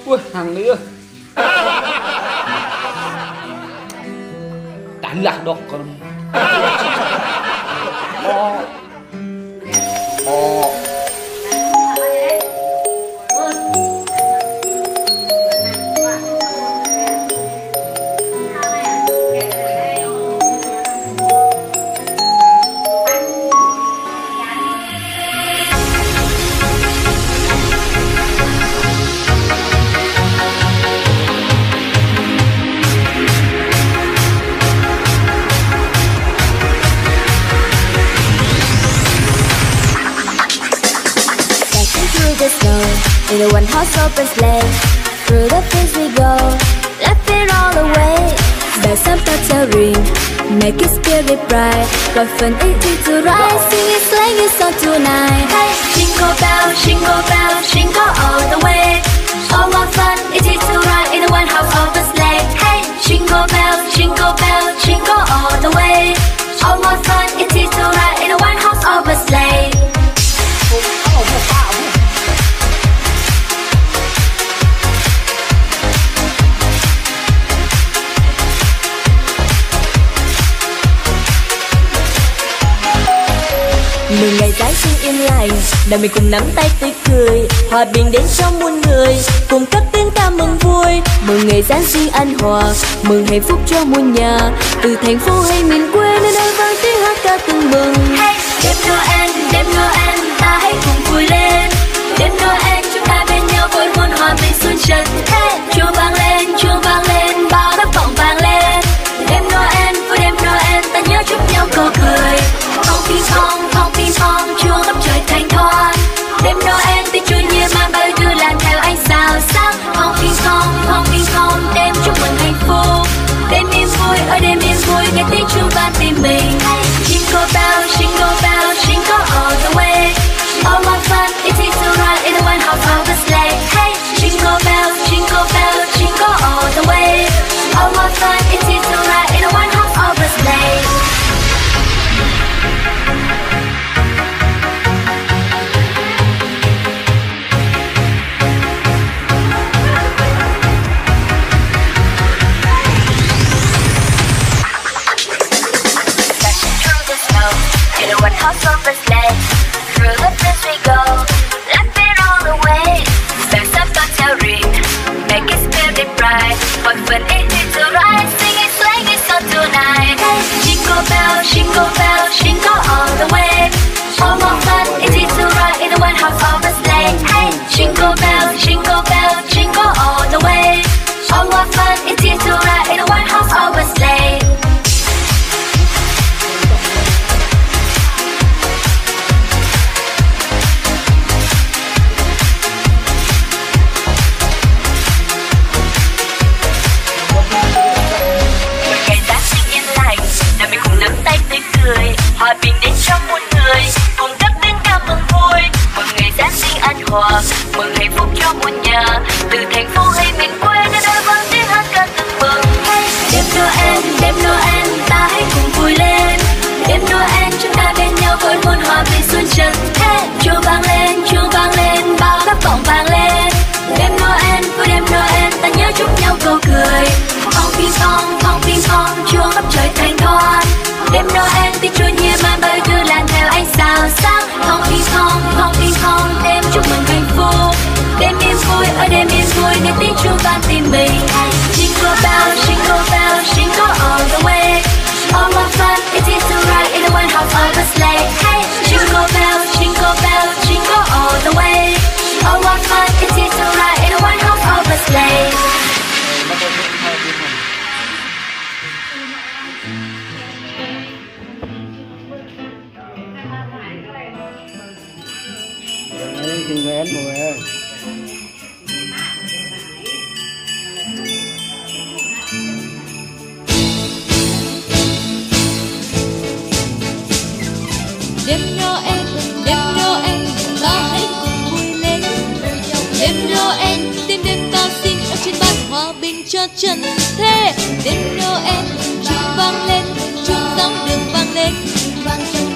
Ui, hàng nữa Talak dok in a one horse open sleigh, through the fields we go, let it all away. Bells and bell ring, make it spirit bright. What fun it is to ride, sing it, slang it song tonight. Hey, jingle bell, jingle all the way. Oh, what fun it is to ride in a one horse open sleigh. Hey, jingle bell, jingle all the way. Oh, what fun it is to ride in a one horse open sleigh. Mừng ngày Giáng sinh yên lành, đời mình cùng nắm tay tươi cười, hòa bình đến cho muôn người, cùng cất tiếng ca mừng vui. Mừng ngày Giáng sinh an hòa, mừng hạnh phúc cho muôn nhà, từ thành phố hay miền quê nơi đây vang tiếng hát ca từng mừng. Hey, đêm Noel, ta hãy cùng vui lên. Đêm Noel chúng ta bên nhau vui muôn hòa bình xuân trần. Hey, chuông vang lên, bao đám vọng vang lên. Đêm Noel, vui đêm Noel, ta nhớ chúc nhau câu cười. Phong ping pong, chuông ấm trời thanh thoát. Đêm Noel tiếng chuông như mang bao đưa làn theo ánh sao sáng. Phong ping pong, đêm chúc mừng hạnh phúc. Đêm yên vui, ở đêm yên vui, nghe tiếng chuông vang tim mình. Jingle bell, jingle all the way. Oh, what fun it is to ride in a one horse open sleigh. Hey, jingle bell, jingle all the way. Oh, what fun it is to ride in a one horse open sleigh. One horse open sleigh, through the fields we go, let it all away. Bells and bell ring, make it spirit bright. What fun it is to ride, sing it, slang it song tonight. Hey, jingle bell, all the way. Oh, what fun it is to ride in a one horse open sleigh. Hey, jingle bell, all the way. Oh, what fun it is to ride in a one horse open sleigh. Hòa bình đến cho muôn người, cùng cất tiếng ca mừng vui. Mừng ngày Giáng sinh an hòa, mừng hạnh phúc cho muôn nhà, từ thành phố hay miền quê nơi đây vang tiếng hát ca từng mừng. Hey, đêm Noel, ta hãy cùng vui lên. Đêm Noel chúng ta bên nhau vui muôn hòa bình xuân trần. Hey, chuông vang lên, bao đám vọng vang lên. Đêm Noel, vui đêm Noel, ta nhớ chúc nhau câu cười. Phong ping pong, chuông ấm trời thanh thoát. Đêm Noel tiếng chuông như mang bao đưa làn theo ánh sao sáng. Phong ping pong, đêm chúc mừng hạnh phúc. Đêm yên vui, ở đêm yên vui, nghe tiếng chuông vang tim mình. Jingle bell, jingle all the way. Oh, what fun it is to ride in a one horse open sleigh. Hey, jingle bell, jingle all the way. Oh, what fun it is to ride in a one horse open sleigh. Kinh ghét mùa ơi. Đêm Noel, ta hãy cùng vui lên. Đêm Noel, đêm ta sinh ở trên bát hòa bình cho trần thế. Đêm Noel, chuông vang lên, chuông giáo đường vang lên.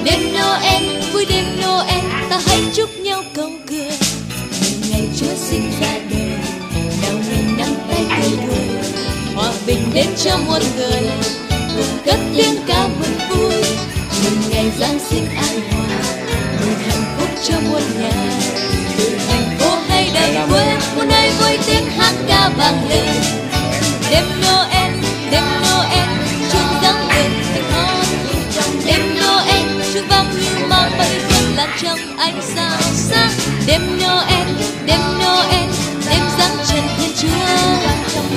Đêm Noel, vui đêm Noel, ta hãy chúc nhau câu cười. Mừng ngày Chúa sinh ra đời, nào cho muôn người cùng cất tiếng ca mừng vui, mừng ngày Giáng sinh an hòa, mừng hạnh phúc cho muôn nhà. Từ thành phố hay đồng quê, muôn nơi vui tiếng hát ca vang lên. Đêm Noel, chuông gióng đèn thành hòn. Đêm Noel, chuông vang như mang bay thiên lan trong ánh sao sáng. Đêm Noel, đêm Giáng trần Thiên Chúa.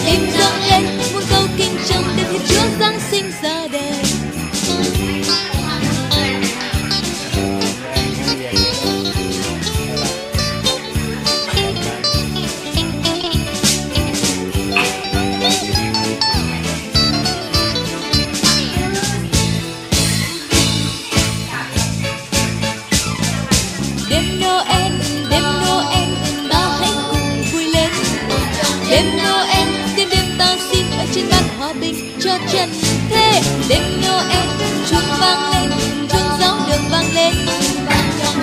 Đêm dâng lên muôn câu kinh trong đêm Thiên Chúa Giáng sinh ra đời. Đêm Noel, ta hãy cùng vui lên. Đêm Noel, đêm ta xin ở trên ban hòa bình cho trần thế. Đêm Noel, chuông vang lên, chuông giáo đường vang lên.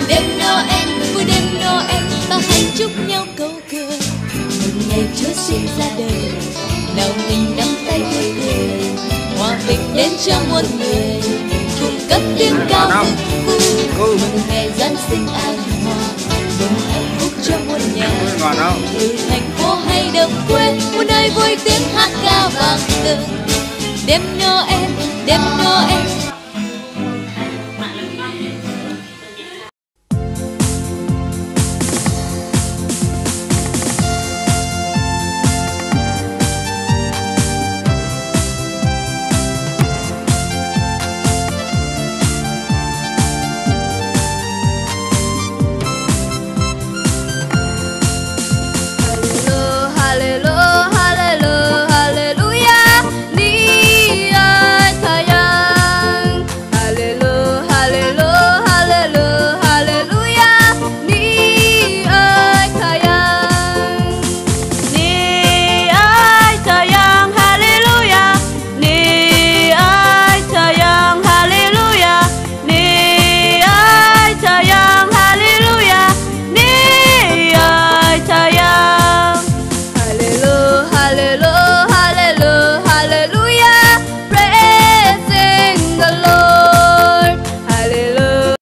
Đêm Noel, vui đêm Noel, ta hãy chúc nhau câu cười. Mừng ngày Chúa sinh ra đời, nào mình nắm tay vui cười. Hòa bình đến cho muôn người, cùng cất tiếng ca mừng vui. Mừng ngày Giáng sinh an hòa, mừng hạnh phúc cho muôn nhà. Từ thành phố hay đồng quê, muôn nơi vui tiếng hát ca vang lên. Đêm Noel,